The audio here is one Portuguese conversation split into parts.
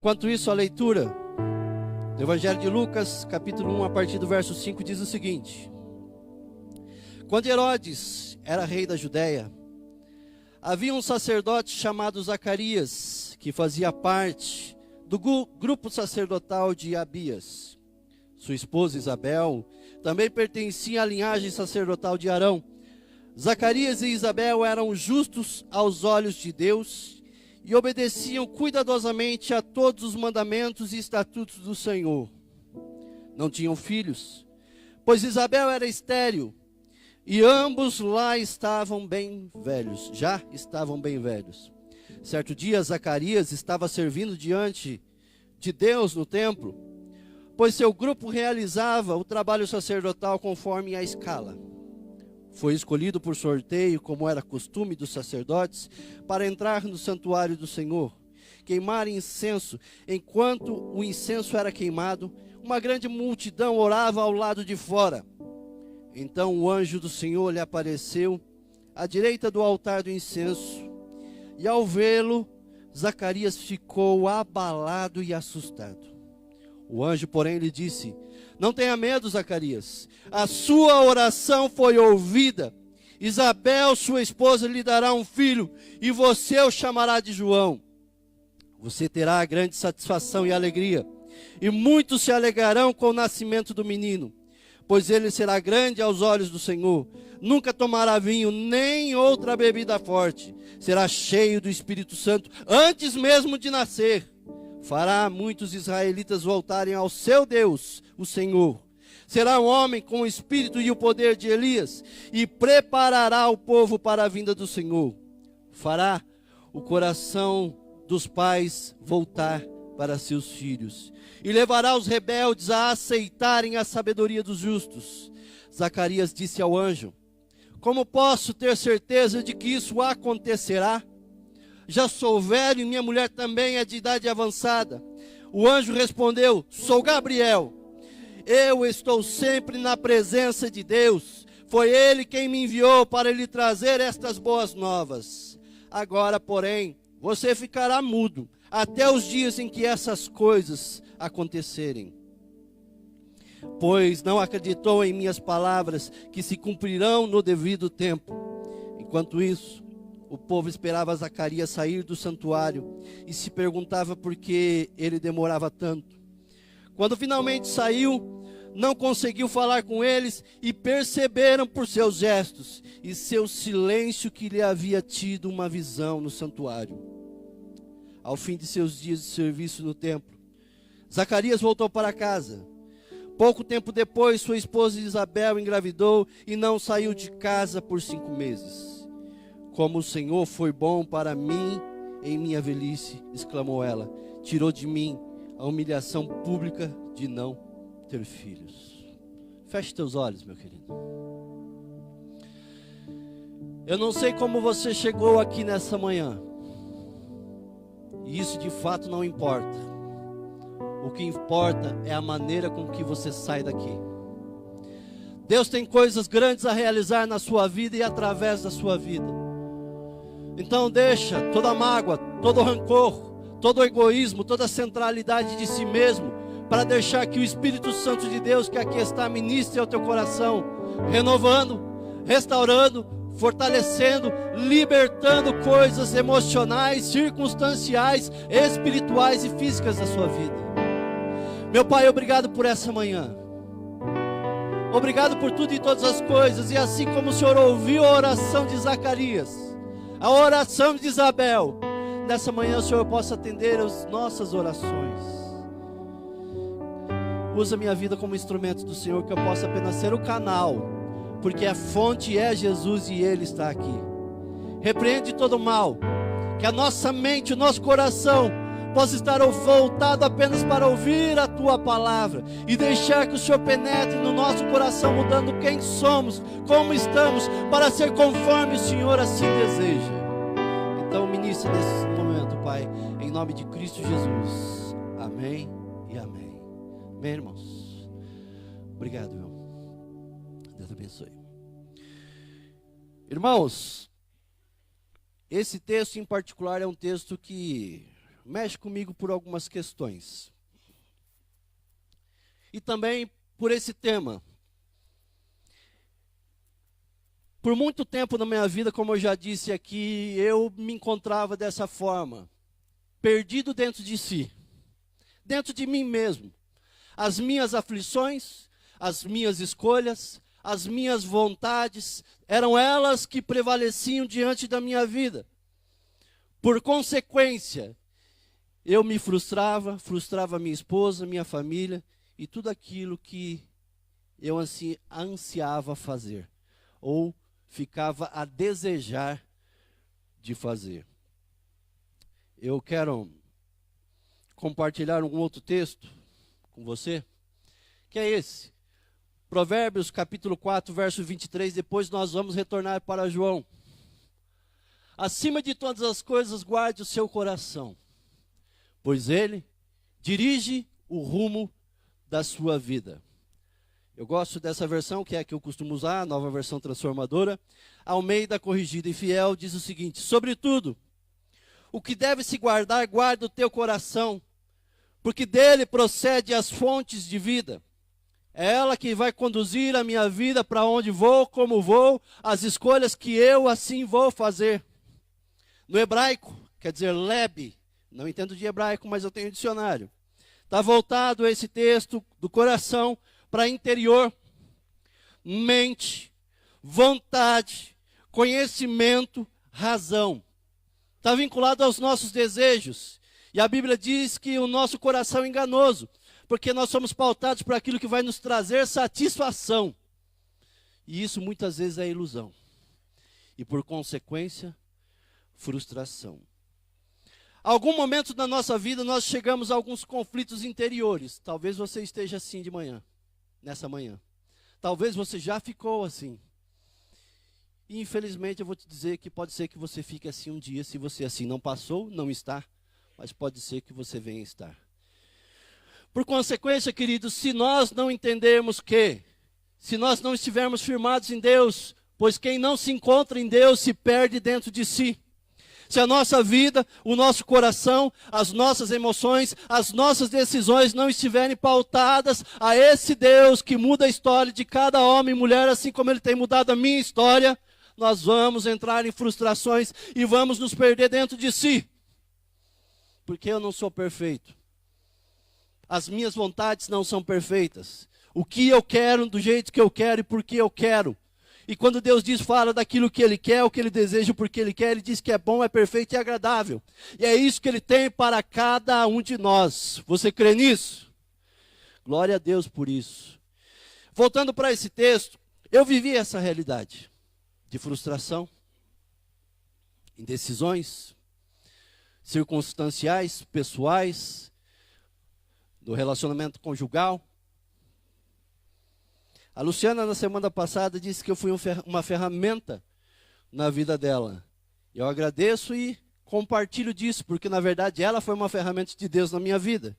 Enquanto isso, a leitura do Evangelho de Lucas, capítulo 1, a partir do verso 5, diz o seguinte: Quando Herodes era rei da Judéia, havia um sacerdote chamado Zacarias, que fazia parte do grupo sacerdotal de Abias. Sua esposa Isabel também pertencia à linhagem sacerdotal de Arão. Zacarias e Isabel eram justos aos olhos de Deus e obedeciam cuidadosamente a todos os mandamentos e estatutos do Senhor. Não tinham filhos, pois Isabel era estéril, e ambos lá estavam bem velhos, já estavam bem velhos. Certo dia, Zacarias estava servindo diante de Deus no templo, pois seu grupo realizava o trabalho sacerdotal conforme a escala. Foi escolhido por sorteio, como era costume dos sacerdotes, para entrar no santuário do Senhor, queimar incenso. Enquanto o incenso era queimado, uma grande multidão orava ao lado de fora. Então o anjo do Senhor lhe apareceu à direita do altar do incenso, e ao vê-lo, Zacarias ficou abalado e assustado. O anjo, porém, lhe disse: Não tenha medo, Zacarias, a sua oração foi ouvida. Isabel, sua esposa, lhe dará um filho, e você o chamará de João. Você terá grande satisfação e alegria, e muitos se alegrarão com o nascimento do menino, pois ele será grande aos olhos do Senhor. Nunca tomará vinho, nem outra bebida forte. Será cheio do Espírito Santo, antes mesmo de nascer. Fará muitos israelitas voltarem ao seu Deus, o Senhor. Será um homem com o espírito e o poder de Elias, e preparará o povo para a vinda do Senhor. Fará o coração dos pais voltar para seus filhos, e levará os rebeldes a aceitarem a sabedoria dos justos. Zacarias disse ao anjo: Como posso ter certeza de que isso acontecerá? Já sou velho e minha mulher também é de idade avançada. O anjo respondeu: Sou Gabriel. Eu estou sempre na presença de Deus. Foi Ele quem me enviou para lhe trazer estas boas novas. Agora, porém, você ficará mudo até os dias em que essas coisas acontecerem. Pois não acreditou em minhas palavras, que se cumprirão no devido tempo. Enquanto isso, o povo esperava Zacarias sair do santuário e se perguntava por que ele demorava tanto. Quando finalmente saiu, não conseguiu falar com eles, e perceberam por seus gestos e seu silêncio que ele havia tido uma visão no santuário. Ao fim de seus dias de serviço no templo, Zacarias voltou para casa. Pouco tempo depois, sua esposa Isabel engravidou e não saiu de casa por 5 meses. Como o Senhor foi bom para mim em minha velhice, exclamou ela. Tirou de mim a humilhação pública de não ter filhos. Feche teus olhos, meu querido. Eu não sei como você chegou aqui nessa manhã, e isso de fato não importa. O que importa é a maneira com que você sai daqui. Deus tem coisas grandes a realizar na sua vida e através da sua vida. Então deixa toda mágoa, todo rancor, todo egoísmo, toda centralidade de si mesmo, para deixar que o Espírito Santo de Deus, que aqui está, ministre ao teu coração, renovando, restaurando, fortalecendo, libertando coisas emocionais, circunstanciais, espirituais e físicas da sua vida. Meu Pai, obrigado por essa manhã. Obrigado por tudo e todas as coisas. E assim como o Senhor ouviu a oração de Zacarias, a oração de Isabel, nessa manhã o Senhor possa atender as nossas orações. Usa minha vida como instrumento do Senhor, que eu possa apenas ser o canal, porque a fonte é Jesus e Ele está aqui. Repreende todo o mal, que a nossa mente, o nosso coração possa estar voltado apenas para ouvir a Tua palavra e deixar que o Senhor penetre no nosso coração, mudando quem somos, como estamos, para ser conforme o Senhor assim deseja. Então ministra nesse momento, Pai, em nome de Cristo Jesus. Amém e amém. Amém, irmãos? Obrigado, meu. Deus abençoe. Irmãos, esse texto em particular é um texto que mexe comigo por algumas questões. E também por esse tema. Por muito tempo na minha vida, como eu já disse aqui, eu me encontrava dessa forma, perdido dentro de si, dentro de mim mesmo. As minhas aflições, as minhas escolhas, as minhas vontades, eram elas que prevaleciam diante da minha vida. Por consequência, eu me frustrava minha esposa, minha família e tudo aquilo que eu ansiava fazer, ou ficava a desejar de fazer. Eu quero compartilhar um outro texto com você, que é esse. Provérbios capítulo 4, verso 23, depois nós vamos retornar para João. Acima de todas as coisas, guarde o seu coração, pois ele dirige o rumo da sua vida. Eu gosto dessa versão, que é a que eu costumo usar, a nova versão transformadora. Almeida, corrigida e fiel, diz o seguinte: sobretudo, o que deve se guardar, guarda o teu coração, porque dele procede as fontes de vida. É ela que vai conduzir a minha vida para onde vou, como vou, as escolhas que eu assim vou fazer. No hebraico, quer dizer lebe, não entendo de hebraico, mas eu tenho dicionário. Está voltado esse texto do coração para interior, mente, vontade, conhecimento, razão. Está vinculado aos nossos desejos. E a Bíblia diz que o nosso coração é enganoso, porque nós somos pautados por aquilo que vai nos trazer satisfação. E isso muitas vezes é ilusão. E por consequência, frustração. Algum momento da nossa vida nós chegamos a alguns conflitos interiores. Talvez você esteja assim de manhã, nessa manhã. Talvez você já ficou assim. E infelizmente eu vou te dizer que pode ser que você fique assim um dia, se você assim não passou, não está, mas pode ser que você venha estar. Por consequência, queridos, se nós não entendermos que, se nós não estivermos firmados em Deus, pois quem não se encontra em Deus se perde dentro de si. Se a nossa vida, o nosso coração, as nossas emoções, as nossas decisões não estiverem pautadas a esse Deus que muda a história de cada homem e mulher, assim como Ele tem mudado a minha história, nós vamos entrar em frustrações e vamos nos perder dentro de si. Porque eu não sou perfeito. As minhas vontades não são perfeitas. O que eu quero, do jeito que eu quero e por que eu quero. E quando Deus fala daquilo que Ele quer, o que Ele deseja, porque Ele quer, Ele diz que é bom, é perfeito e agradável. E é isso que Ele tem para cada um de nós. Você crê nisso? Glória a Deus por isso. Voltando para esse texto, eu vivi essa realidade de frustração, indecisões, circunstanciais, pessoais, do relacionamento conjugal. A Luciana, na semana passada, disse que eu fui uma ferramenta na vida dela. Eu agradeço e compartilho disso, porque na verdade ela foi uma ferramenta de Deus na minha vida.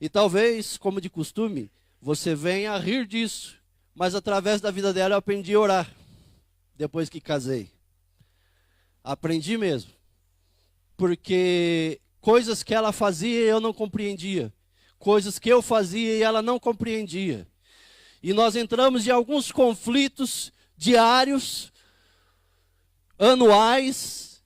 E talvez, como de costume, você venha a rir disso, mas através da vida dela eu aprendi a orar, depois que casei. Aprendi mesmo, porque coisas que ela fazia eu não compreendia, coisas que eu fazia e ela não compreendia. E nós entramos em alguns conflitos diários, anuais,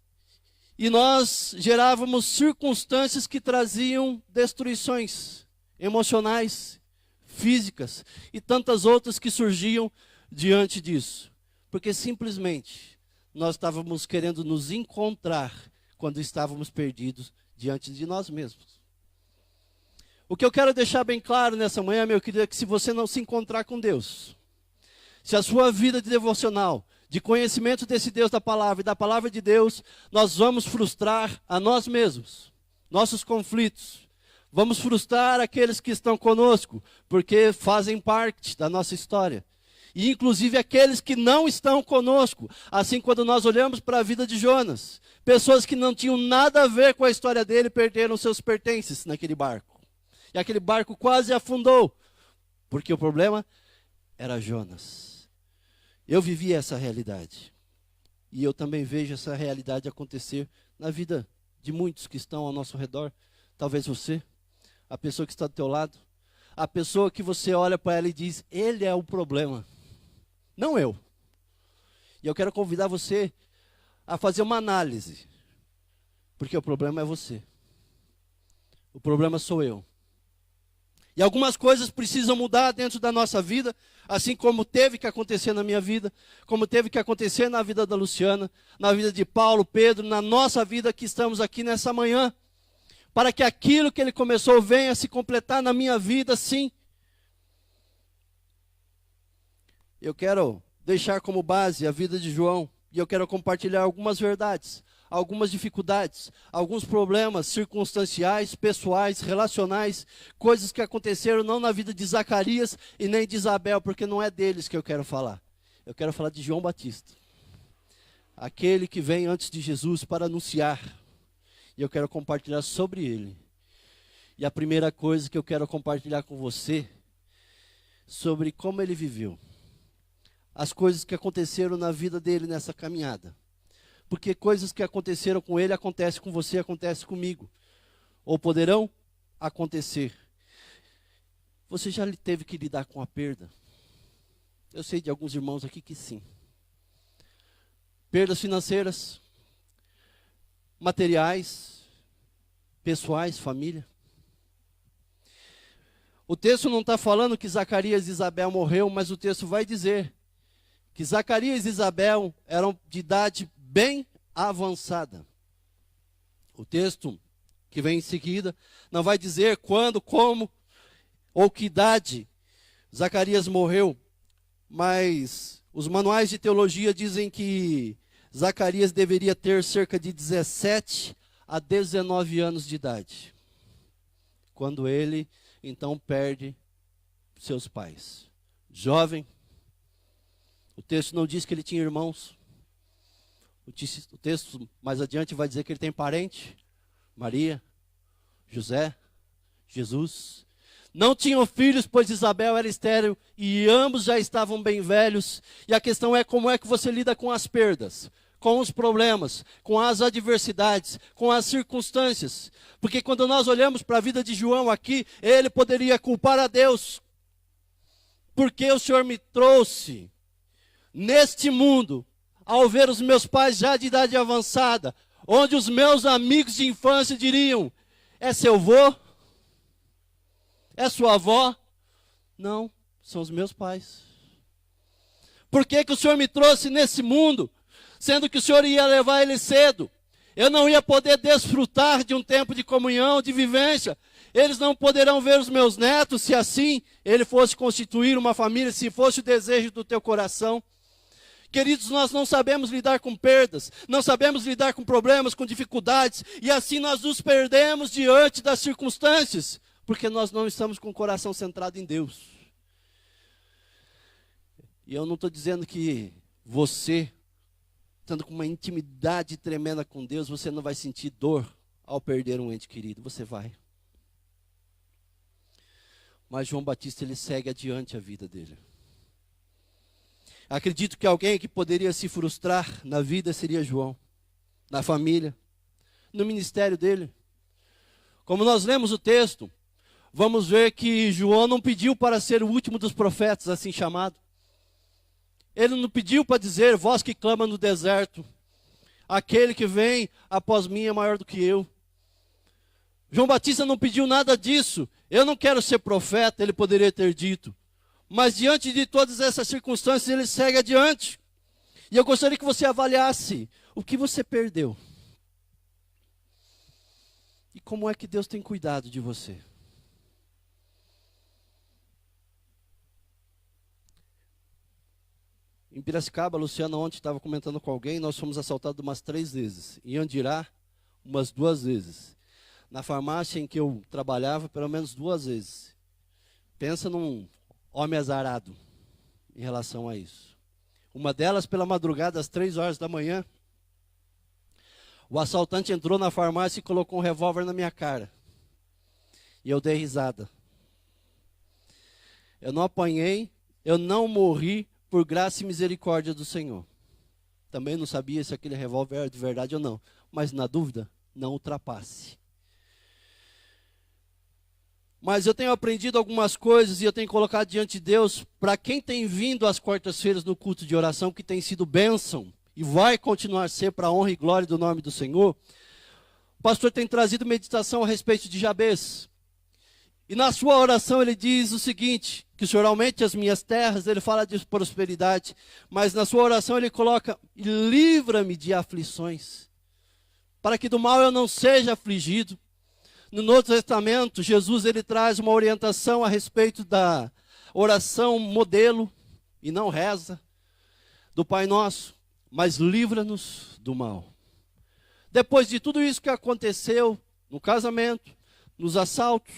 e nós gerávamos circunstâncias que traziam destruições emocionais, físicas e tantas outras que surgiam diante disso. Porque simplesmente nós estávamos querendo nos encontrar quando estávamos perdidos diante de nós mesmos. O que eu quero deixar bem claro nessa manhã, meu querido, é que se você não se encontrar com Deus, se a sua vida de devocional, de conhecimento desse Deus da palavra e da palavra de Deus, nós vamos frustrar a nós mesmos, nossos conflitos. Vamos frustrar aqueles que estão conosco, porque fazem parte da nossa história. E inclusive aqueles que não estão conosco. Assim, quando nós olhamos para a vida de Jonas, pessoas que não tinham nada a ver com a história dele perderam seus pertences naquele barco. E aquele barco quase afundou, porque o problema era Jonas. Eu vivi essa realidade. E eu também vejo essa realidade acontecer na vida de muitos que estão ao nosso redor. Talvez você, a pessoa que está do teu lado, a pessoa que você olha para ela e diz, ele é o problema, não eu. E eu quero convidar você a fazer uma análise, porque o problema é você. O problema sou eu. E algumas coisas precisam mudar dentro da nossa vida, assim como teve que acontecer na minha vida, como teve que acontecer na vida da Luciana, na vida de Paulo, Pedro, na nossa vida que estamos aqui nessa manhã, para que aquilo que ele começou venha se completar na minha vida, sim. Eu quero deixar como base a vida de João, e eu quero compartilhar algumas verdades, algumas dificuldades, alguns problemas circunstanciais, pessoais, relacionais, coisas que aconteceram não na vida de Zacarias e nem de Isabel, porque não é deles que eu quero falar. Eu quero falar de João Batista, aquele que vem antes de Jesus para anunciar, e eu quero compartilhar sobre ele. E a primeira coisa que eu quero compartilhar com você, sobre como ele viveu, as coisas que aconteceram na vida dele nessa caminhada. Porque coisas que aconteceram com ele, acontecem com você, acontecem comigo. Ou poderão acontecer. Você já teve que lidar com a perda? Eu sei de alguns irmãos aqui que sim. Perdas financeiras, materiais, pessoais, família. O texto não está falando que Zacarias e Isabel morreu, mas o texto vai dizer que Zacarias e Isabel eram de idade bem avançada. O texto que vem em seguida não vai dizer quando, como ou que idade Zacarias morreu, mas os manuais de teologia dizem que Zacarias deveria ter cerca de 17 a 19 anos de idade, quando ele então perde seus pais. Jovem, o texto não diz que ele tinha irmãos. O texto mais adiante vai dizer que ele tem parente, Maria, José, Jesus. Não tinham filhos, pois Isabel era estéril e ambos já estavam bem velhos. E a questão é como é que você lida com as perdas, com os problemas, com as adversidades, com as circunstâncias. Porque quando nós olhamos para a vida de João aqui, ele poderia culpar a Deus. Porque o Senhor me trouxe neste mundo, ao ver os meus pais já de idade avançada, onde os meus amigos de infância diriam, é seu avô? É sua avó? Não, são os meus pais. Por que que o Senhor me trouxe nesse mundo, sendo que o Senhor ia levar ele cedo? Eu não ia poder desfrutar de um tempo de comunhão, de vivência. Eles não poderão ver os meus netos, se assim ele fosse constituir uma família, se fosse o desejo do teu coração. Queridos, nós não sabemos lidar com perdas, não sabemos lidar com problemas, com dificuldades, e assim nós nos perdemos diante das circunstâncias, porque nós não estamos com o coração centrado em Deus. E eu não estou dizendo que você, estando com uma intimidade tremenda com Deus, você não vai sentir dor ao perder um ente querido, você vai. Mas João Batista, ele segue adiante a vida dele. Acredito que alguém que poderia se frustrar na vida seria João, na família, no ministério dele. Como nós lemos o texto, vamos ver que João não pediu para ser o último dos profetas, assim chamado. Ele não pediu para dizer, voz que clama no deserto, aquele que vem após mim é maior do que eu. João Batista não pediu nada disso. Eu não quero ser profeta, ele poderia ter dito. Mas diante de todas essas circunstâncias, ele segue adiante. E eu gostaria que você avaliasse o que você perdeu. E como é que Deus tem cuidado de você. Em Piracicaba, a Luciana ontem estava comentando com alguém, nós fomos assaltados umas 3 vezes. Em Andirá, umas 2 vezes. Na farmácia em que eu trabalhava, pelo menos 2 vezes. Pensa num homem azarado em relação a isso. Uma delas pela madrugada, às 3 horas da manhã, o assaltante entrou na farmácia e colocou um revólver na minha cara. E eu dei risada. Eu não apanhei, eu não morri por graça e misericórdia do Senhor. Também não sabia se aquele revólver era de verdade ou não. Mas na dúvida, não ultrapasse. Mas eu tenho aprendido algumas coisas e eu tenho colocado diante de Deus, para quem tem vindo às quartas-feiras no culto de oração, que tem sido bênção e vai continuar a ser para a honra e glória do nome do Senhor. O pastor tem trazido meditação a respeito de Jabez. E na sua oração ele diz o seguinte, que o Senhor aumente as minhas terras, ele fala de prosperidade, mas na sua oração ele coloca, livra-me de aflições, para que do mal eu não seja afligido. No Novo Testamento, Jesus ele traz uma orientação a respeito da oração modelo, e não reza, do Pai Nosso, mas livra-nos do mal. Depois de tudo isso que aconteceu no casamento, nos assaltos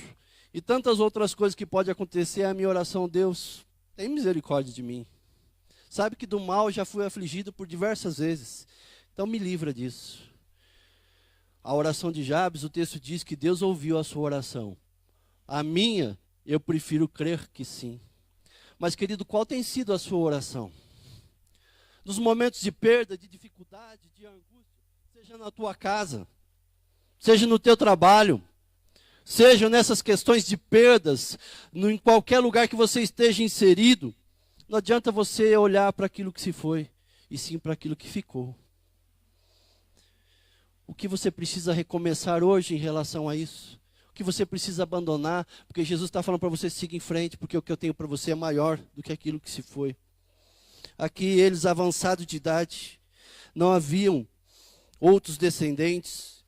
e tantas outras coisas que pode acontecer, a minha oração, Deus, tem misericórdia de mim. Sabe que do mal já fui afligido por diversas vezes, então me livra disso. A oração de Jabes, o texto diz que Deus ouviu a sua oração. A minha, eu prefiro crer que sim. Mas, querido, qual tem sido a sua oração? Nos momentos de perda, de dificuldade, de angústia, seja na tua casa, seja no teu trabalho, seja nessas questões de perdas, em qualquer lugar que você esteja inserido, não adianta você olhar para aquilo que se foi, e sim para aquilo que ficou. O que você precisa recomeçar hoje em relação a isso? O que você precisa abandonar? Porque Jesus está falando para você seguir em frente, porque o que eu tenho para você é maior do que aquilo que se foi. Aqui eles avançados de idade, não haviam outros descendentes.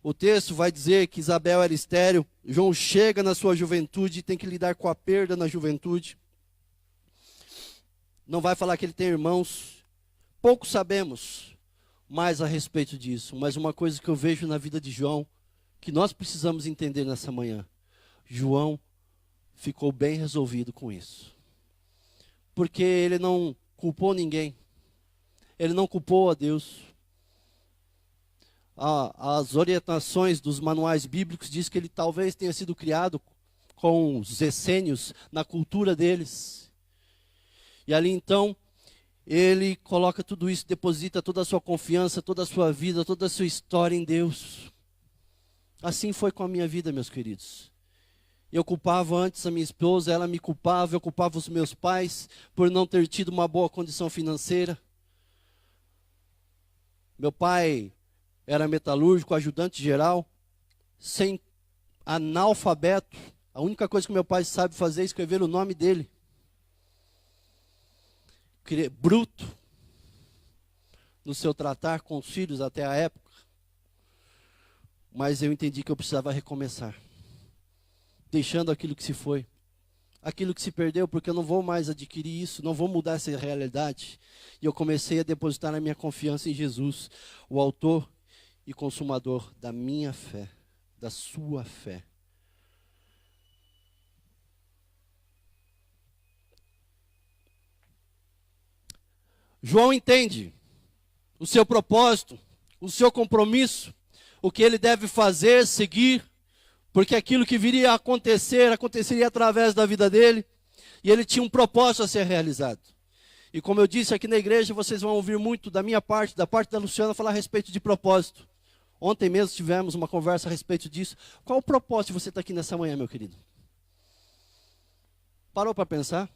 O texto vai dizer que Isabel era estéril, João chega na sua juventude e tem que lidar com a perda na juventude. Não vai falar que ele tem irmãos. Pouco sabemos mais a respeito disso, mas uma coisa que eu vejo na vida de João, que nós precisamos entender nessa manhã, João ficou bem resolvido com isso, porque ele não culpou ninguém, ele não culpou a Deus. As orientações dos manuais bíblicos diz que ele talvez tenha sido criado com os essênios na cultura deles, e ali então ele coloca tudo isso, deposita toda a sua confiança, toda a sua vida, toda a sua história em Deus. Assim foi com a minha vida, meus queridos. Eu culpava antes a minha esposa, ela me culpava, eu culpava os meus pais por não ter tido uma boa condição financeira. Meu pai era metalúrgico, ajudante geral, sem analfabeto. A única coisa que meu pai sabe fazer é escrever o nome dele. Bruto no seu tratar com os filhos até a época, mas eu entendi que eu precisava recomeçar, deixando aquilo que se foi, aquilo que se perdeu, porque eu não vou mais adquirir isso, não vou mudar essa realidade. E eu comecei a depositar a minha confiança em Jesus, o autor e consumador da minha fé, da sua fé. João entende o seu propósito, o seu compromisso, o que ele deve fazer, seguir, porque aquilo que viria a acontecer, aconteceria através da vida dele, e ele tinha um propósito a ser realizado. E como eu disse aqui na igreja, vocês vão ouvir muito da minha parte, da parte da Luciana, falar a respeito de propósito. Ontem mesmo tivemos uma conversa a respeito disso. Qual o propósito de você estar aqui nessa manhã, meu querido? Parou para pensar?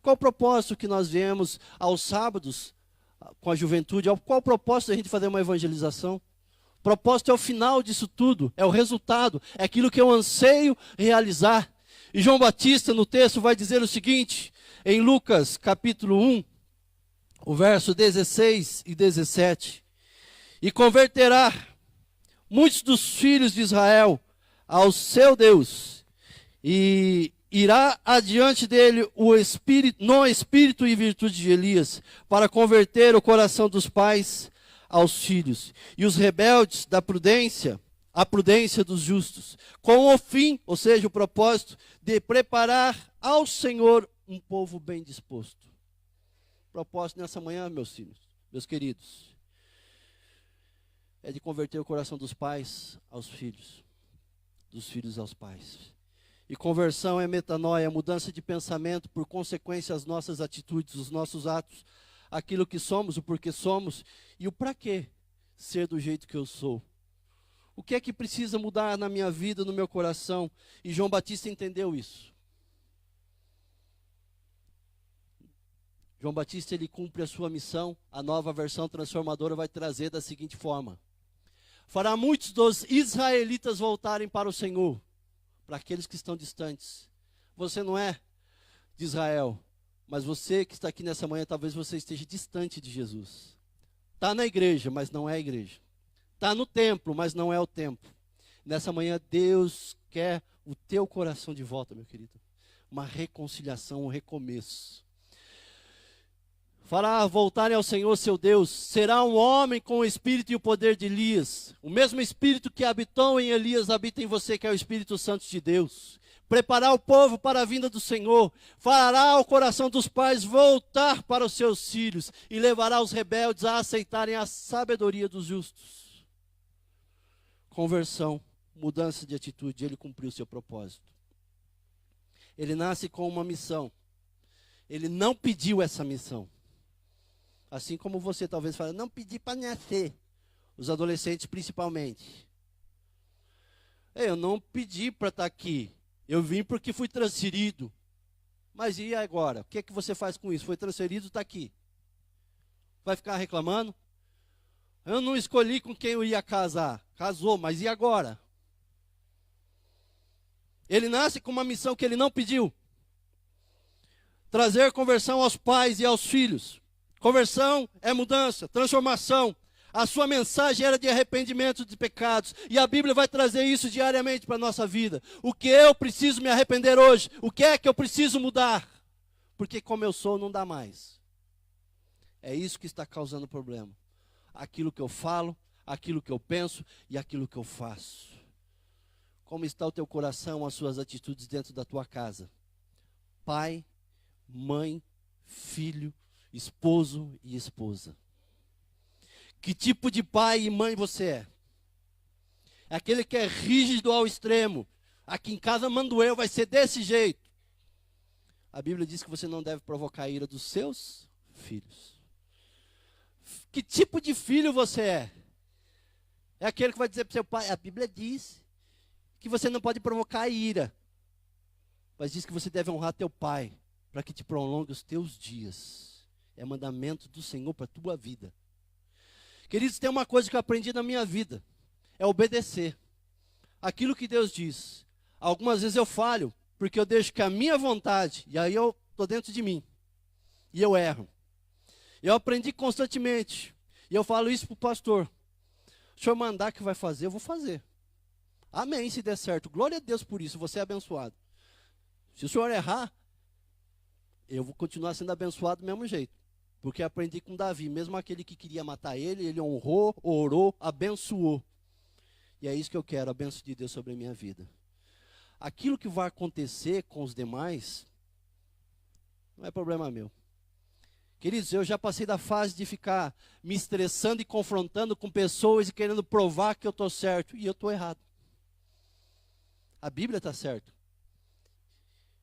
Qual o propósito que nós viemos aos sábados com a juventude? Qual o propósito da gente fazer uma evangelização? O propósito é o final disso tudo, é o resultado, é aquilo que eu anseio realizar. E João Batista no texto vai dizer o seguinte, em Lucas capítulo 1, o verso 16 e 17. E converterá muitos dos filhos de Israel ao seu Deus, e irá adiante dele o espírito, no espírito e virtude de Elias, para converter o coração dos pais aos filhos, e os rebeldes da prudência, a prudência dos justos, com o fim, ou seja, o propósito, de preparar ao Senhor um povo bem disposto. Propósito nessa manhã, meus filhos, meus queridos, é de converter o coração dos pais aos filhos, dos filhos aos pais. E conversão é metanoia, mudança de pensamento, por consequência as nossas atitudes, os nossos atos, aquilo que somos, o porquê somos e o para quê ser do jeito que eu sou. O que é que precisa mudar na minha vida, no meu coração? E João Batista entendeu isso. João Batista, ele cumpre a sua missão. A nova versão transformadora vai trazer da seguinte forma: fará muitos dos israelitas voltarem para o Senhor, para aqueles que estão distantes. Você não é de Israel, mas você que está aqui nessa manhã, talvez você esteja distante de Jesus. Está na igreja, mas não é a igreja. Está no templo, mas não é o templo. Nessa manhã, Deus quer o teu coração de volta, meu querido. Uma reconciliação, um recomeço. Fará voltarem ao Senhor seu Deus. Será um homem com o espírito e o poder de Elias. O mesmo espírito que habitou em Elias habita em você, que é o Espírito Santo de Deus. Preparar o povo para a vinda do Senhor. Fará o coração dos pais voltar para os seus filhos. E levará os rebeldes a aceitarem a sabedoria dos justos. Conversão, mudança de atitude, ele cumpriu o seu propósito. Ele nasce com uma missão. Ele não pediu essa missão. Assim como você talvez fale, não pedi para nascer. Os adolescentes principalmente. Eu não pedi para estar aqui. Eu vim porque fui transferido. Mas e agora? O que é que você faz com isso? Foi transferido, está aqui. Vai ficar reclamando? Eu não escolhi com quem eu ia casar. Casou, mas e agora? Ele nasce com uma missão que ele não pediu. Trazer conversão aos pais e aos filhos. Conversão é mudança, transformação. A sua mensagem era de arrependimento de pecados. E a Bíblia vai trazer isso diariamente para a nossa vida. O que eu preciso me arrepender hoje? O que é que eu preciso mudar? Porque como eu sou, não dá mais. É isso que está causando problema. Aquilo que eu falo, aquilo que eu penso e aquilo que eu faço. Como está o teu coração, as suas atitudes dentro da tua casa? Pai, mãe, filho, esposo e esposa. Que tipo de pai e mãe você é? É aquele que é rígido ao extremo. Aqui em casa mando eu, vai ser desse jeito. A Bíblia diz que você não deve provocar a ira dos seus filhos. Que tipo de filho você é? É aquele que vai dizer para o seu pai, a Bíblia diz que você não pode provocar a ira. Mas diz que você deve honrar teu pai, para que te prolongue os teus dias. É mandamento do Senhor para a tua vida. Queridos, tem uma coisa que eu aprendi na minha vida. É obedecer. Aquilo que Deus diz. Algumas vezes eu falho, porque eu deixo que a minha vontade, e aí eu estou dentro de mim. E eu erro. Eu aprendi constantemente. E eu falo isso para o pastor. Se o senhor mandar que vai fazer, eu vou fazer. Amém, se der certo. Glória a Deus por isso, você é abençoado. Se o senhor errar, eu vou continuar sendo abençoado do mesmo jeito. Porque aprendi com Davi, mesmo aquele que queria matar ele, ele honrou, orou, abençoou. E é isso que eu quero, a bênção de Deus sobre a minha vida. Aquilo que vai acontecer com os demais, não é problema meu. Queridos, eu já passei da fase de ficar me estressando e confrontando com pessoas e querendo provar que eu estou certo. E eu estou errado. A Bíblia está certa.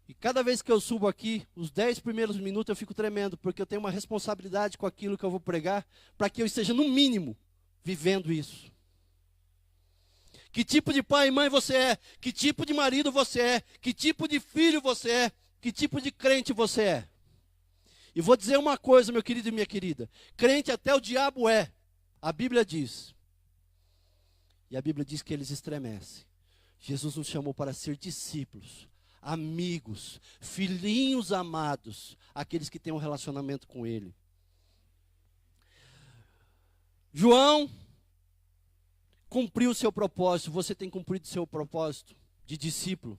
E cada vez que eu subo aqui, os 10 primeiros minutos eu fico tremendo, porque eu tenho uma responsabilidade com aquilo que eu vou pregar, para que eu esteja, no mínimo, vivendo isso. Que tipo de pai e mãe você é? Que tipo de marido você é? Que tipo de filho você é? Que tipo de crente você é? E vou dizer uma coisa, meu querido e minha querida. Crente até o diabo é. A Bíblia diz. E a Bíblia diz que eles estremecem. Jesus nos chamou para ser discípulos, amigos, filhinhos amados, aqueles que têm um relacionamento com Ele. João cumpriu o seu propósito. Você tem cumprido o seu propósito de discípulo,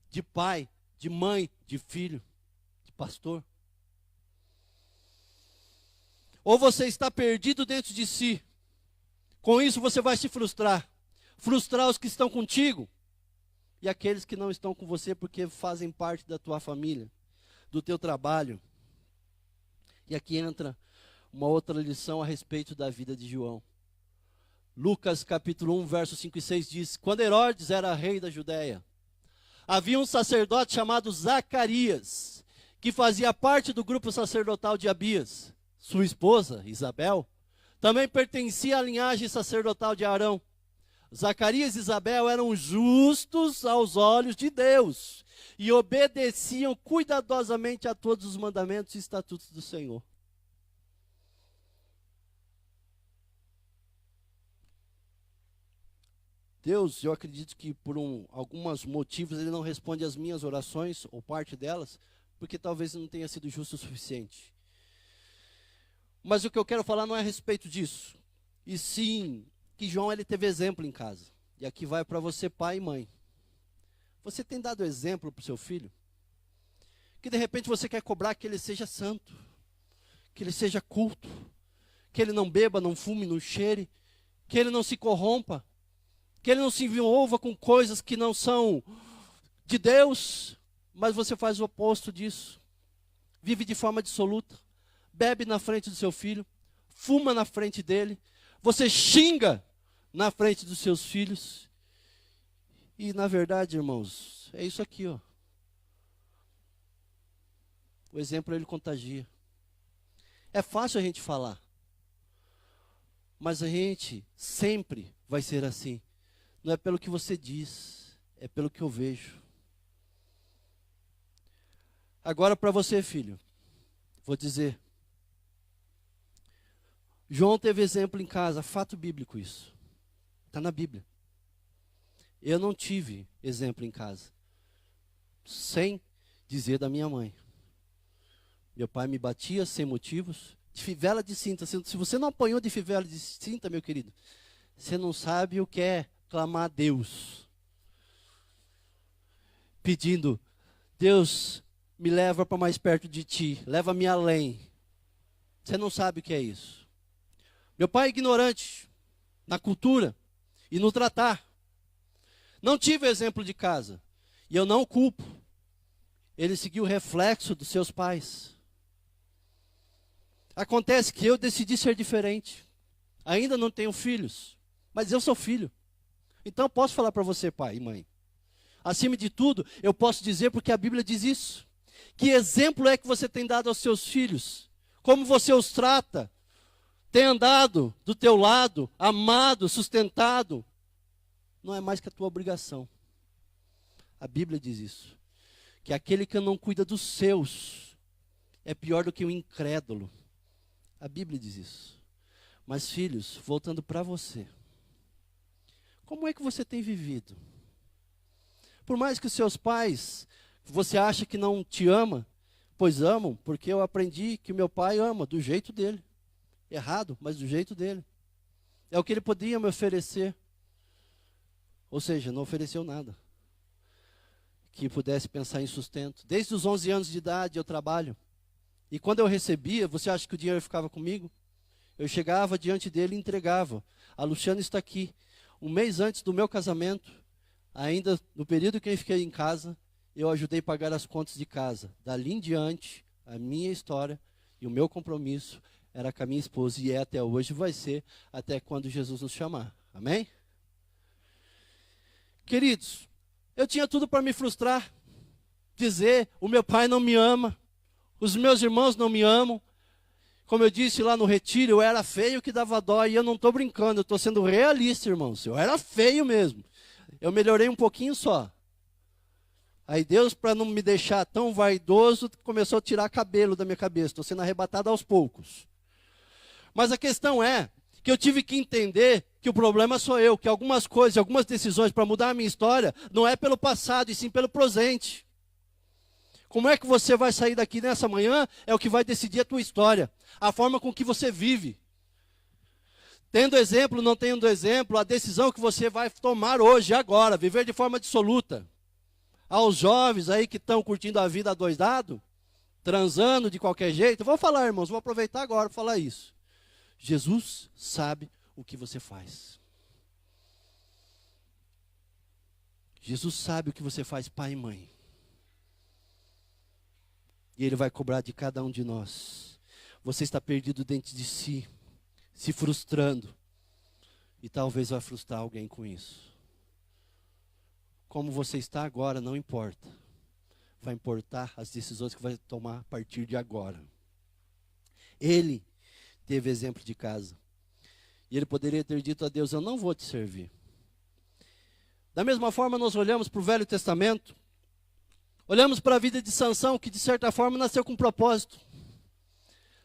de pai, de mãe, de filho, de pastor? Ou você está perdido dentro de si? Com isso você vai se frustrar. Frustrar os que estão contigo e aqueles que não estão com você porque fazem parte da tua família, do teu trabalho. E aqui entra uma outra lição a respeito da vida de João. Lucas capítulo 1, versos 5 e 6 diz: quando Herodes era rei da Judéia, havia um sacerdote chamado Zacarias, que fazia parte do grupo sacerdotal de Abias. Sua esposa, Isabel, também pertencia à linhagem sacerdotal de Arão. Zacarias e Isabel eram justos aos olhos de Deus e obedeciam cuidadosamente a todos os mandamentos e estatutos do Senhor. Deus, eu acredito que por alguns motivos Ele não responde às minhas orações, ou parte delas, porque talvez não tenha sido justo o suficiente. Mas o que eu quero falar não é a respeito disso. E sim, que João ele teve exemplo em casa. E aqui vai para você, pai e mãe. Você tem dado exemplo para o seu filho? Que de repente você quer cobrar que ele seja santo, que ele seja culto, que ele não beba, não fume, não cheire, que ele não se corrompa, que ele não se envolva com coisas que não são de Deus, mas você faz o oposto disso. Vive de forma dissoluta, bebe na frente do seu filho, fuma na frente dele, você xinga na frente dos seus filhos. E na verdade, irmãos, é isso aqui, ó. O exemplo ele contagia. É fácil a gente falar, mas a gente sempre vai ser assim. Não é pelo que você diz, é pelo que eu vejo. Agora para você, filho, vou dizer. João teve exemplo em casa, fato bíblico isso. Está na Bíblia. Eu não tive exemplo em casa, sem dizer da minha mãe. Meu pai me batia sem motivos, de fivela de cinta. Se você não apanhou de fivela de cinta, meu querido, você não sabe o que é clamar a Deus, pedindo, Deus, me leva para mais perto de ti, leva-me além. Você não sabe o que é isso. Meu pai é ignorante na cultura e no tratar. Não tive exemplo de casa, e eu não o culpo. Ele seguiu o reflexo dos seus pais. Acontece que eu decidi ser diferente. Ainda não tenho filhos, mas eu sou filho. Então eu posso falar para você, pai e mãe. Acima de tudo, eu posso dizer porque a Bíblia diz isso. Que exemplo é que você tem dado aos seus filhos? Como você os trata? Tem andado do teu lado, amado, sustentado? Não é mais que a tua obrigação. A Bíblia diz isso. Que aquele que não cuida dos seus é pior do que o incrédulo. A Bíblia diz isso. Mas filhos, voltando para você. Como é que você tem vivido? Por mais que os seus pais, você acha que não te ama, pois amam, porque eu aprendi que o meu pai ama do jeito dele. Errado, mas do jeito dele. É o que ele podia me oferecer. Ou seja, não ofereceu nada que pudesse pensar em sustento. Desde os 11 anos de idade eu trabalho. E quando eu recebia, você acha que o dinheiro ficava comigo? Eu chegava diante dele e entregava. A Luciana está aqui. Um mês antes do meu casamento, ainda no período que eu fiquei em casa, eu ajudei a pagar as contas de casa. Dali em diante, a minha história e o meu compromisso era com a minha esposa, e é até hoje, vai ser até quando Jesus nos chamar. Amém? Queridos, eu tinha tudo para me frustrar, dizer, o meu pai não me ama, os meus irmãos não me amam. Como eu disse lá no retiro, eu era feio que dava dó, e eu não estou brincando, eu estou sendo realista, irmãos. Eu era feio mesmo. Eu melhorei um pouquinho só. Aí Deus, para não me deixar tão vaidoso, começou a tirar cabelo da minha cabeça. Estou sendo arrebatado aos poucos. Mas a questão é que eu tive que entender que o problema sou eu, que algumas coisas, algumas decisões para mudar a minha história, não é pelo passado, e sim pelo presente. Como é que você vai sair daqui nessa manhã é o que vai decidir a tua história. A forma com que você vive. Tendo exemplo, não tendo exemplo, a decisão que você vai tomar hoje, agora, viver de forma dissoluta. Aos jovens aí que estão curtindo a vida adoidado, transando de qualquer jeito, eu vou falar, irmãos, vou aproveitar agora para falar isso. Jesus sabe o que você faz. Jesus sabe o que você faz, pai e mãe. E Ele vai cobrar de cada um de nós. Você está perdido dentro de si, se frustrando. E talvez vai frustrar alguém com isso. Como você está agora, não importa. Vai importar as decisões que vai tomar a partir de agora. Ele teve exemplo de casa. E ele poderia ter dito a Deus, eu não vou te servir. Da mesma forma, nós olhamos para o Velho Testamento, olhamos para a vida de Sansão, que de certa forma nasceu com um propósito: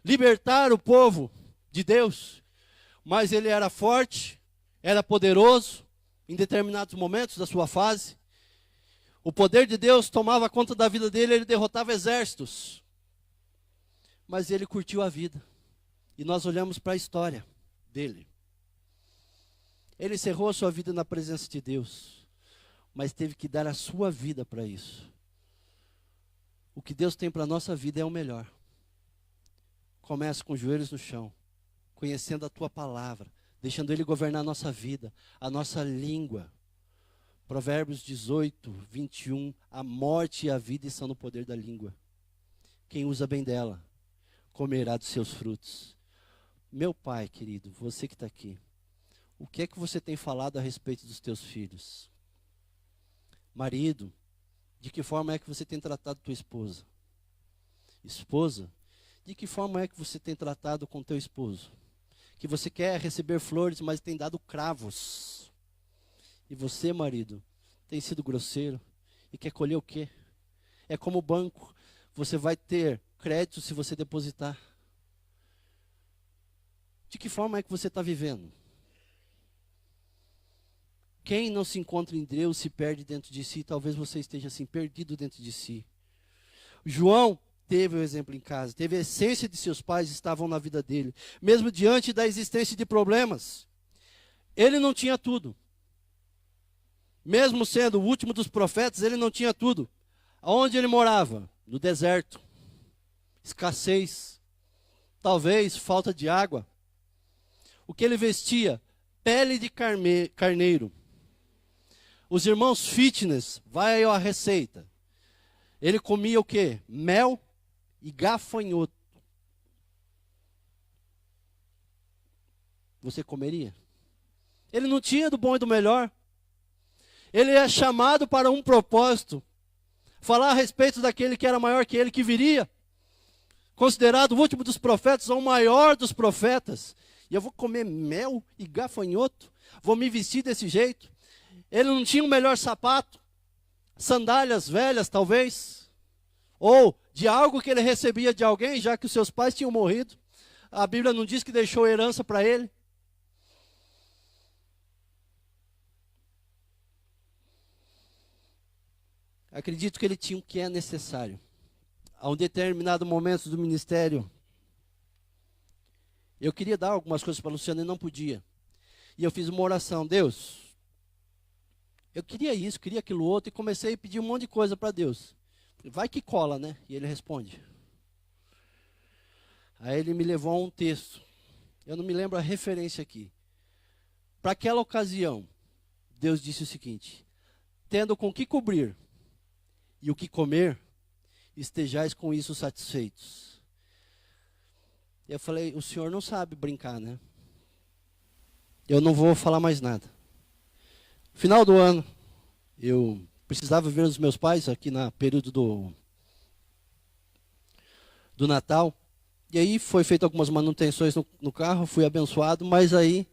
libertar o povo de Deus. Mas ele era forte, era poderoso, em determinados momentos da sua fase. O poder de Deus tomava conta da vida dele, ele derrotava exércitos. Mas ele curtiu a vida. E nós olhamos para a história dele. Ele encerrou a sua vida na presença de Deus, mas teve que dar a sua vida para isso. O que Deus tem para a nossa vida é o melhor. Começa com os joelhos no chão, conhecendo a tua palavra, deixando Ele governar a nossa vida, a nossa língua. Provérbios 18, 21, a morte e a vida estão no poder da língua. Quem usa bem dela, comerá dos seus frutos. Meu pai querido, você que está aqui, o que é que você tem falado a respeito dos teus filhos? Marido, de que forma é que você tem tratado tua esposa? Esposa, de que forma é que você tem tratado com teu esposo? Que você quer receber flores, mas tem dado cravos. E você, marido, tem sido grosseiro e quer colher o quê? É como o banco, você vai ter crédito se você depositar. De que forma é que você está vivendo? Quem não se encontra em Deus se perde dentro de si. Talvez você esteja assim, perdido dentro de si. João teve o exemplo em casa, teve a essência de seus pais, estavam na vida dele. Mesmo diante da existência de problemas, ele não tinha tudo. Mesmo sendo o último dos profetas, ele não tinha tudo. Aonde ele morava? No deserto. Escassez. Talvez falta de água. O que ele vestia? Pele de carneiro. Os irmãos fitness, vai aí a receita. Ele comia o quê? Mel e gafanhoto. Você comeria? Ele não tinha do bom e do melhor. Ele é chamado para um propósito. Falar a respeito daquele que era maior que ele, que viria. Considerado o último dos profetas, ou o maior dos profetas. E eu vou comer mel e gafanhoto? Vou me vestir desse jeito? Ele não tinha o melhor sapato, sandálias velhas talvez, ou de algo que ele recebia de alguém, já que os seus pais tinham morrido. A Bíblia não diz que deixou herança para ele. Acredito que ele tinha o que é necessário. A um determinado momento do ministério, eu queria dar algumas coisas para Luciana e não podia. E eu fiz uma oração: Deus, eu queria isso, queria aquilo outro, e comecei a pedir um monte de coisa para Deus. Vai que cola, né? E ele responde. Aí ele me levou a um texto. Eu não me lembro a referência aqui. Para aquela ocasião, Deus disse o seguinte: tendo com que cobrir e o que comer, estejais com isso satisfeitos. Eu falei: o senhor não sabe brincar, né? Eu não vou falar mais nada. Final do ano, eu precisava ver os meus pais aqui no período do Natal. E aí foi feito algumas manutenções no carro, fui abençoado, mas aí,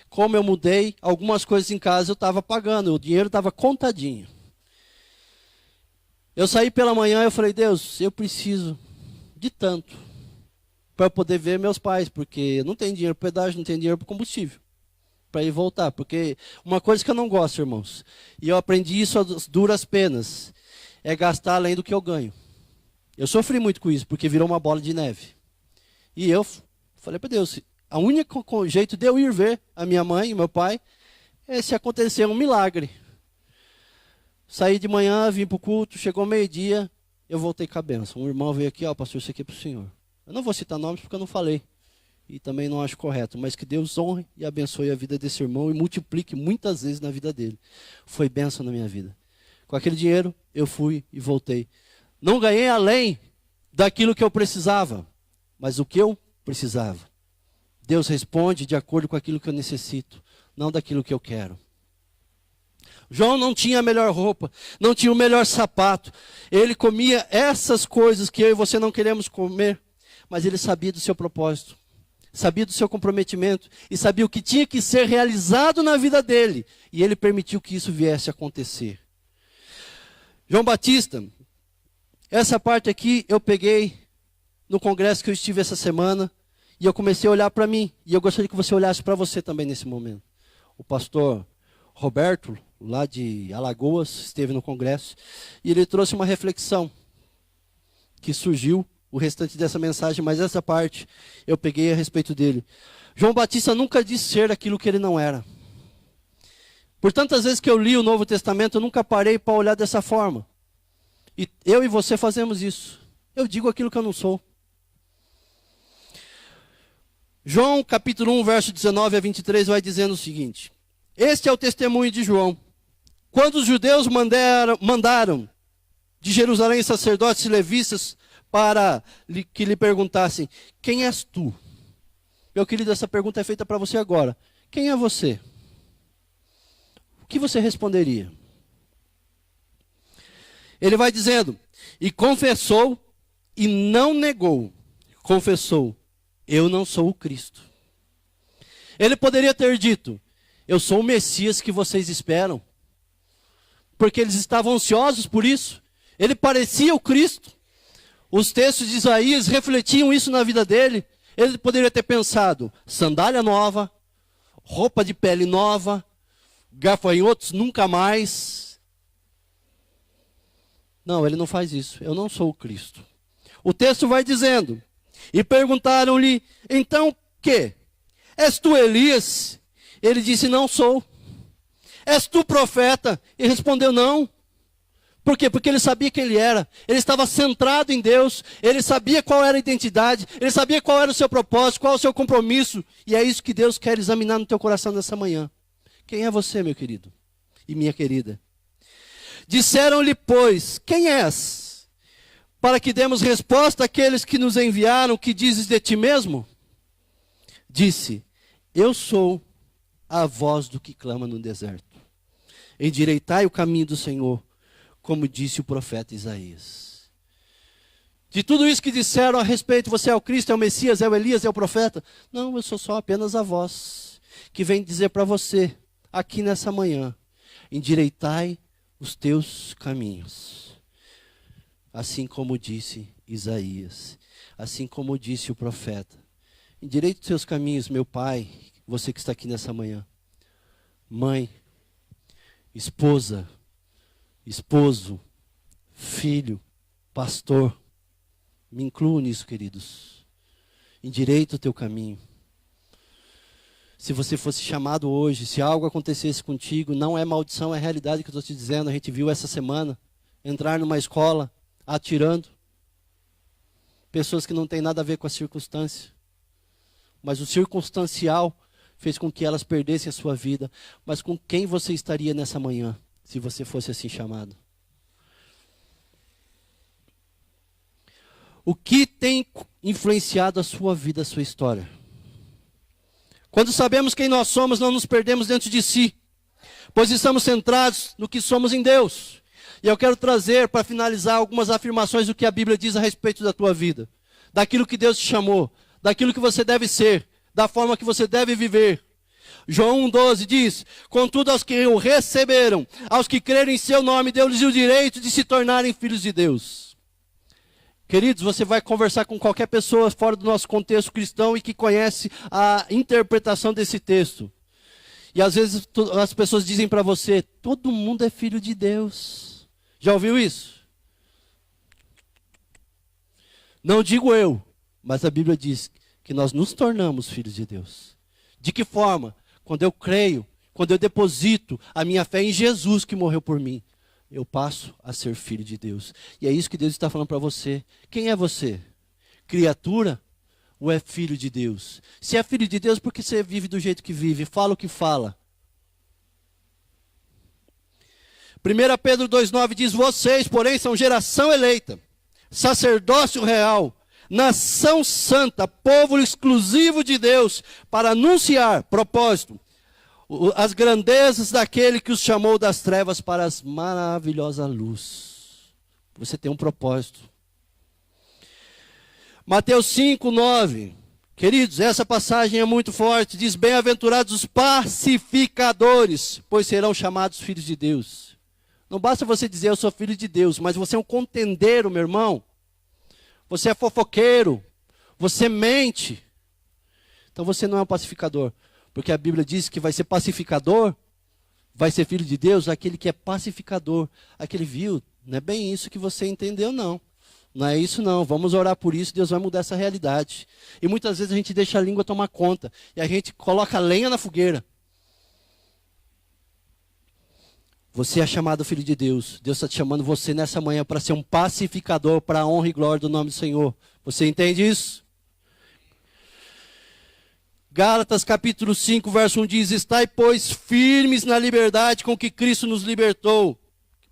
como eu mudei, algumas coisas em casa eu estava pagando, o dinheiro estava contadinho. Eu saí pela manhã e eu falei: Deus, eu preciso de tanto para poder ver meus pais, porque não tem dinheiro para pedágio, não tem dinheiro para combustível, para ir voltar. Porque uma coisa que eu não gosto, irmãos, e eu aprendi isso às duras penas, é gastar além do que eu ganho. Eu sofri muito com isso, porque virou uma bola de neve. E eu falei para Deus: o único jeito de eu ir ver a minha mãe e meu pai é se acontecer um milagre. Saí de manhã, vim para o culto, chegou meio-dia, eu voltei com a bênção. Um irmão veio aqui: ó, pastor, isso aqui é para o senhor. Eu não vou citar nomes porque eu não falei. E também não acho correto, mas que Deus honre e abençoe a vida desse irmão e multiplique muitas vezes na vida dele. Foi bênção na minha vida. Com aquele dinheiro, eu fui e voltei. Não ganhei além daquilo que eu precisava, mas o que eu precisava. Deus responde de acordo com aquilo que eu necessito, não daquilo que eu quero. João não tinha a melhor roupa, não tinha o melhor sapato. Ele comia essas coisas que eu e você não queremos comer, mas ele sabia do seu propósito. sabia do seu comprometimento e sabia o que tinha que ser realizado na vida dele. E ele permitiu que isso viesse a acontecer. João Batista, essa parte aqui eu peguei no congresso que eu estive essa semana e eu comecei a olhar para mim. E eu gostaria que você olhasse para você também nesse momento. O pastor Roberto, lá de Alagoas, esteve no congresso e ele trouxe uma reflexão que surgiu o restante dessa mensagem, mas essa parte eu peguei a respeito dele. João Batista nunca disse ser aquilo que ele não era. Por tantas vezes que eu li o Novo Testamento, eu nunca parei para olhar dessa forma. E eu e você fazemos isso. Eu digo aquilo que eu não sou. João capítulo 1, verso 19 a 23 vai dizendo o seguinte: este é o testemunho de João. Quando os judeus mandaram de Jerusalém sacerdotes e levitas para que lhe perguntassem: quem és tu? Meu querido, essa pergunta é feita para você agora. Quem é você? O que você responderia? Ele vai dizendo: e confessou e não negou. Confessou: eu não sou o Cristo. Ele poderia ter dito: eu sou o Messias que vocês esperam. Porque eles estavam ansiosos por isso. Ele parecia o Cristo. Os textos de Isaías refletiam isso na vida dele. Ele poderia ter pensado: sandália nova, roupa de pele nova, gafanhotos nunca mais. Não, ele não faz isso. Eu não sou o Cristo. O texto vai dizendo: e perguntaram-lhe, então que? És tu Elias? Ele disse: não sou. És tu profeta? E respondeu: não. Por quê? Porque ele sabia quem ele era. Ele estava centrado em Deus. Ele sabia qual era a identidade. Ele sabia qual era o seu propósito, qual é o seu compromisso. E é isso que Deus quer examinar no teu coração nessa manhã. Quem é você, meu querido e minha querida? Disseram-lhe, pois, quem és? Para que demos resposta àqueles que nos enviaram, que dizes de ti mesmo? Disse: eu sou a voz do que clama no deserto. Endireitai o caminho do Senhor, como disse o profeta Isaías. De tudo isso que disseram a respeito, você é o Cristo, é o Messias, é o Elias, é o profeta? Não, eu sou só apenas a voz que vem dizer para você, aqui nessa manhã: endireitai os teus caminhos. Assim como disse Isaías, assim como disse o profeta. Endireite os seus caminhos, meu pai, você que está aqui nessa manhã. Mãe, esposa, esposo, filho, pastor, me incluo nisso, queridos. Endireita o teu caminho. Se você fosse chamado hoje, se algo acontecesse contigo, não é maldição, é realidade que eu estou te dizendo. A gente viu essa semana, entrar numa escola, atirando. Pessoas que não têm nada a ver com a circunstância. Mas o circunstancial fez com que elas perdessem a sua vida. Mas com quem você estaria nessa manhã, se você fosse assim chamado? O que tem influenciado a sua vida, a sua história? Quando sabemos quem nós somos, não nos perdemos dentro de si, pois estamos centrados no que somos em Deus. E eu quero trazer, para finalizar, algumas afirmações do que a Bíblia diz a respeito da tua vida, daquilo que Deus te chamou, daquilo que você deve ser, da forma que você deve viver. João 1,12 diz: contudo, aos que o receberam, aos que crerem em seu nome, deu-lhes o direito de se tornarem filhos de Deus. Queridos, você vai conversar com qualquer pessoa fora do nosso contexto cristão e que conhece a interpretação desse texto. E às vezes as pessoas dizem para você: todo mundo é filho de Deus. Já ouviu isso? Não digo eu, mas a Bíblia diz que nós nos tornamos filhos de Deus. De que forma? Quando eu creio, quando eu deposito a minha fé em Jesus que morreu por mim, eu passo a ser filho de Deus. E é isso que Deus está falando para você. Quem é você? Criatura ou é filho de Deus? Se é filho de Deus, por que você vive do jeito que vive? Fala o que fala. 1 Pedro 2,9 diz: vocês, porém, são geração eleita, sacerdócio real, nação santa, povo exclusivo de Deus, para anunciar, propósito, as grandezas daquele que os chamou das trevas para as maravilhosa luz. Você tem um propósito. Mateus 5,9. Queridos, essa passagem é muito forte. Diz: bem-aventurados os pacificadores, pois serão chamados filhos de Deus. Não basta você dizer eu sou filho de Deus, mas você é um contendeiro, meu irmão. Você é fofoqueiro. Você mente. Então você não é um pacificador. Porque a Bíblia diz que vai ser pacificador, vai ser filho de Deus, aquele que é pacificador. Aquele, viu, não é bem isso que você entendeu, não. Não é isso, não. Vamos orar por isso, Deus vai mudar essa realidade. E muitas vezes a gente deixa a língua tomar conta. E a gente coloca lenha na fogueira. Você é chamado filho de Deus. Deus está te chamando você nessa manhã para ser um pacificador, para a honra e glória do nome do Senhor. Você entende isso? Gálatas capítulo 5, verso 1 diz: estai, pois, firmes na liberdade com que Cristo nos libertou.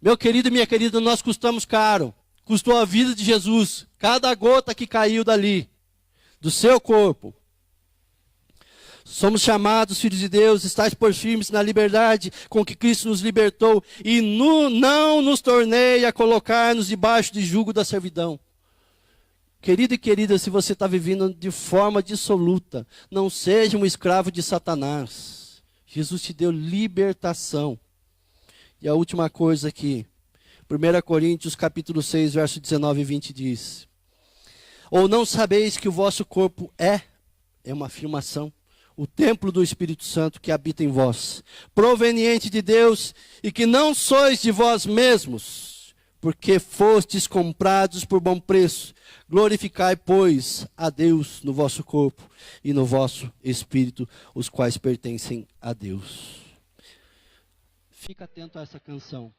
Meu querido e minha querida, nós custamos caro. Custou a vida de Jesus. Cada gota que caiu dali, do seu corpo. Somos chamados filhos de Deus, estais por firmes na liberdade com que Cristo nos libertou, e não nos tornei a colocar-nos debaixo de jugo da servidão. Querido e querida, se você está vivendo de forma dissoluta, não seja um escravo de Satanás. Jesus te deu libertação. E a última coisa aqui, 1 Coríntios capítulo 6, verso 19 e 20 diz: ou não sabeis que o vosso corpo é uma afirmação, o templo do Espírito Santo que habita em vós, proveniente de Deus, e que não sois de vós mesmos, porque fostes comprados por bom preço. Glorificai, pois, a Deus no vosso corpo e no vosso espírito, os quais pertencem a Deus. Fica atento a essa canção.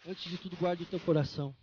Antes de tudo, guarde o teu coração.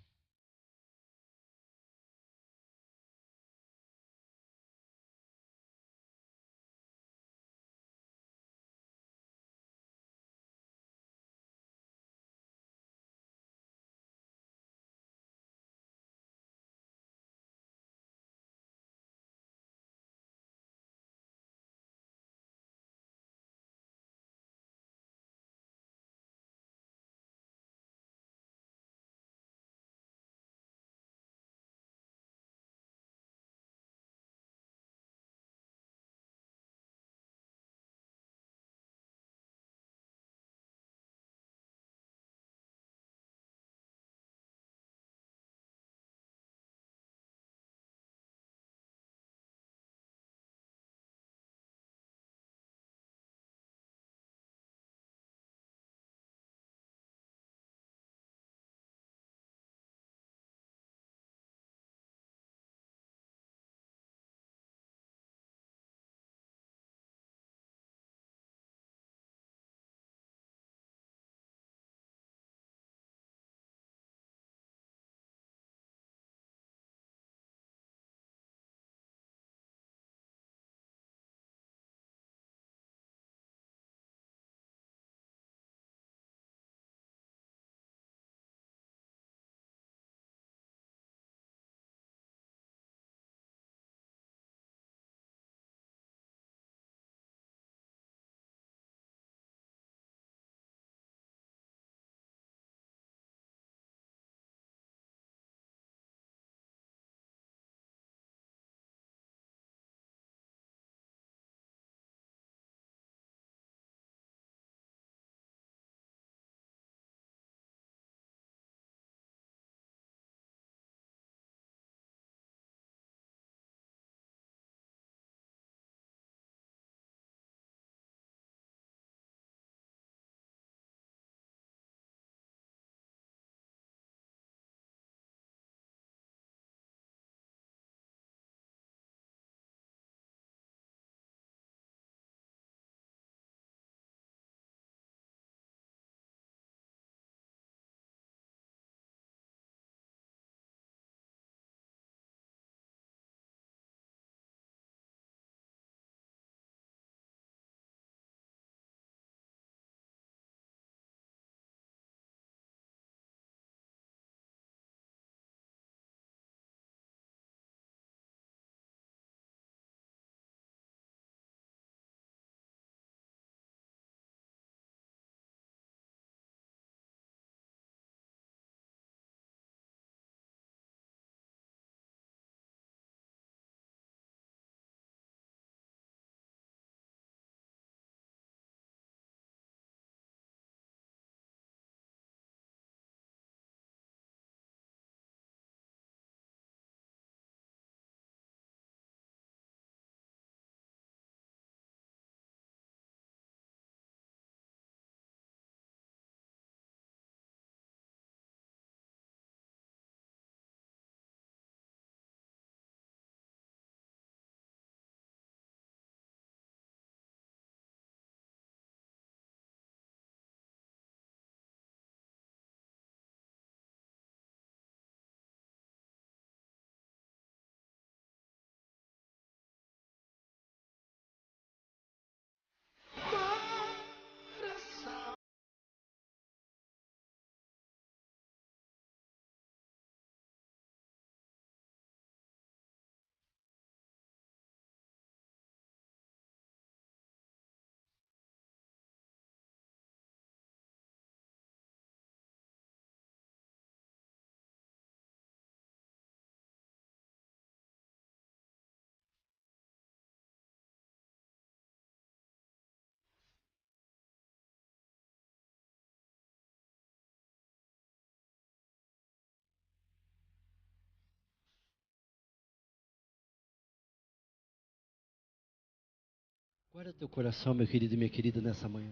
Guarda teu coração, meu querido e minha querida, nessa manhã.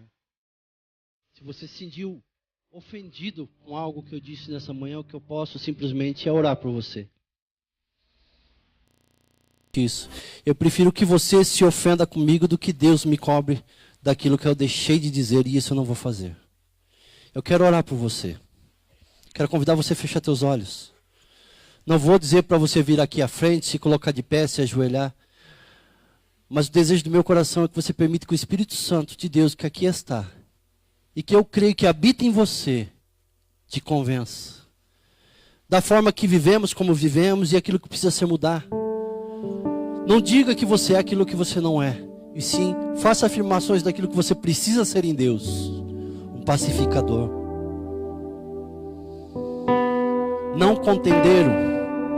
Se você se sentiu ofendido com algo que eu disse nessa manhã, o que eu posso simplesmente é orar por você. Isso. Eu prefiro que você se ofenda comigo do que Deus me cobre daquilo que eu deixei de dizer, e isso eu não vou fazer. Eu quero orar por você. Quero convidar você a fechar teus olhos. Não vou dizer para você vir aqui à frente, se colocar de pé, se ajoelhar. Mas o desejo do meu coração é que você permita que o Espírito Santo de Deus, que aqui está, e que eu creio que habita em você, te convença. Da forma que vivemos, como vivemos, e aquilo que precisa ser mudar. Não diga que você é aquilo que você não é. E sim, faça afirmações daquilo que você precisa ser em Deus. Um pacificador. Não um contendeiro.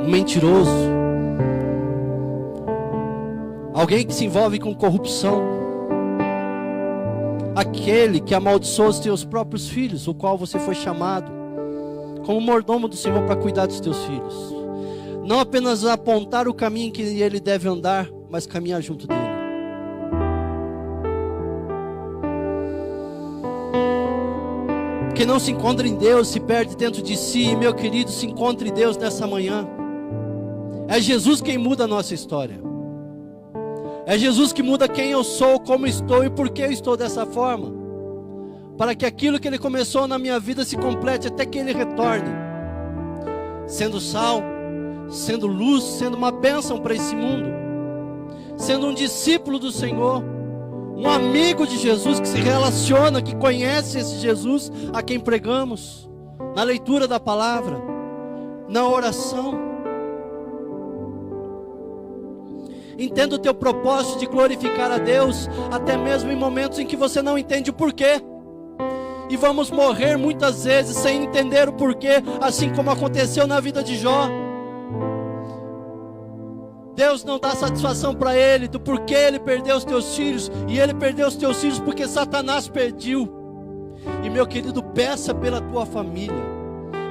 Um mentiroso. Alguém que se envolve com corrupção. Aquele que amaldiçoa os teus próprios filhos, o qual você foi chamado como mordomo do Senhor para cuidar dos teus filhos. Não apenas apontar o caminho que ele deve andar, mas caminhar junto dele. Quem não se encontra em Deus se perde dentro de si. E meu querido, se encontre em Deus nessa manhã. É Jesus quem muda a nossa história. É Jesus que muda quem eu sou, como estou e por que eu estou dessa forma. Para que aquilo que Ele começou na minha vida se complete até que Ele retorne. Sendo sal, sendo luz, sendo uma bênção para esse mundo. Sendo um discípulo do Senhor. Um amigo de Jesus que se relaciona, que conhece esse Jesus a quem pregamos. Na leitura da palavra. Na oração. Entenda o teu propósito de glorificar a Deus, até mesmo em momentos em que você não entende o porquê. E vamos morrer muitas vezes sem entender o porquê, assim como aconteceu na vida de Jó. Deus não dá satisfação para ele do porquê ele perdeu os teus filhos, e ele perdeu os teus filhos porque Satanás perdeu. E meu querido, peça pela tua família.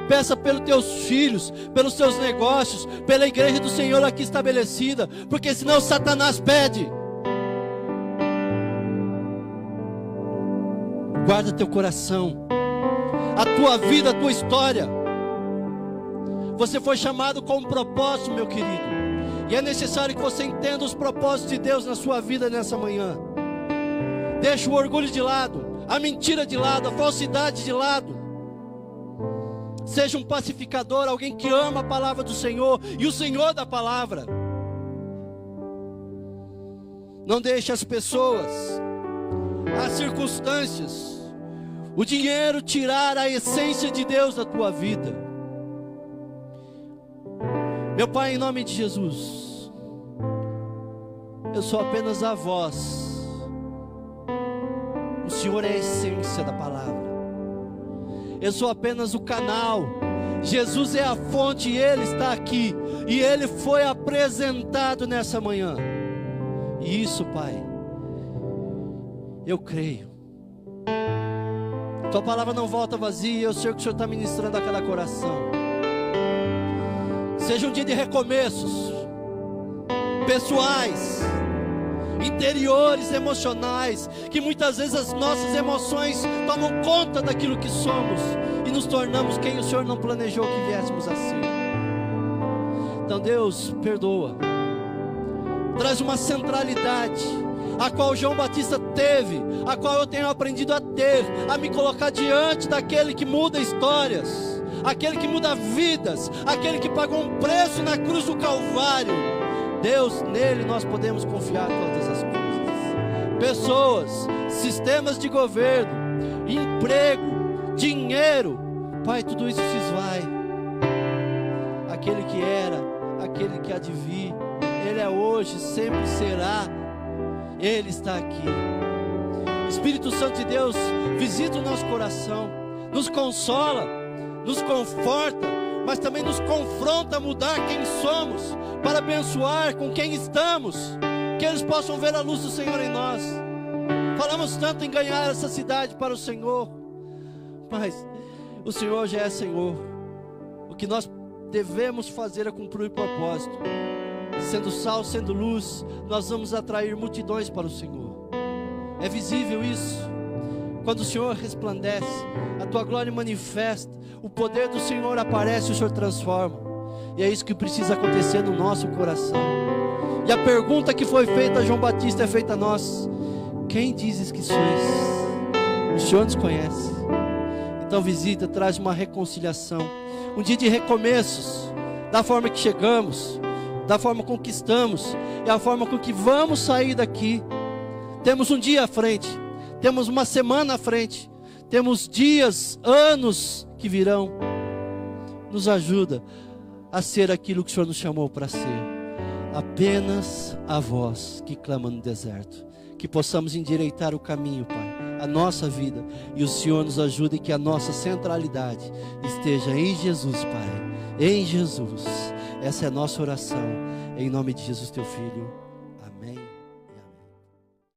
Peça pelos teus filhos, pelos teus negócios, pela igreja do Senhor aqui estabelecida, porque senão Satanás pede. Guarda teu coração, a tua vida, a tua história. Você foi chamado com um propósito, meu querido, e é necessário que você entenda os propósitos de Deus na sua vida nessa manhã. Deixa o orgulho de lado, a mentira de lado, a falsidade de lado. Seja um pacificador, alguém que ama a palavra do Senhor e o Senhor da palavra. Não deixe as pessoas, as circunstâncias, o dinheiro tirar a essência de Deus da tua vida. Meu Pai, em nome de Jesus, eu sou apenas a voz. O Senhor é a essência da palavra. Eu sou apenas o canal. Jesus é a fonte e Ele está aqui. E Ele foi apresentado nessa manhã. E isso, Pai, eu creio. Tua palavra não volta vazia. Eu sei que o Senhor está ministrando a cada coração. Seja um dia de recomeços pessoais, interiores, emocionais, que muitas vezes as nossas emoções tomam conta daquilo que somos e nos tornamos quem o Senhor não planejou que viéssemos a ser. Então Deus, perdoa, traz uma centralidade, a qual João Batista teve, a qual eu tenho aprendido a ter, a me colocar diante daquele que muda histórias, aquele que muda vidas, aquele que pagou um preço na cruz do Calvário. Deus, nele nós podemos confiar todas as coisas. Pessoas, sistemas de governo, emprego, dinheiro, Pai, tudo isso se esvai. Aquele que era, aquele que há de vir, Ele é hoje, sempre será. Ele está aqui. Espírito Santo de Deus, visita o nosso coração, nos consola, nos conforta, mas também nos confronta a mudar quem somos, para abençoar com quem estamos, que eles possam ver a luz do Senhor em nós. Falamos tanto em ganhar essa cidade para o Senhor, mas o Senhor já é Senhor. O que nós devemos fazer é cumprir o propósito. Sendo sal, sendo luz, nós vamos atrair multidões para o Senhor. É visível isso. Quando o Senhor resplandece, a tua glória manifesta, o poder do Senhor aparece e o Senhor transforma. E é isso que precisa acontecer no nosso coração. E a pergunta que foi feita a João Batista é feita a nós: quem dizes que sois? O Senhor nos conhece. Então visita, traz uma reconciliação, um dia de recomeços, da forma que chegamos, da forma com que estamos, e a forma com que vamos sair daqui. Temos um dia à frente, temos uma semana à frente, temos dias, anos que virão. Nos ajuda a ser aquilo que o Senhor nos chamou para ser, apenas a voz que clama no deserto. Que possamos endireitar o caminho, Pai, a nossa vida, e o Senhor nos ajude, que a nossa centralidade esteja em Jesus, Pai, em Jesus. Essa é a nossa oração, em nome de Jesus, teu Filho.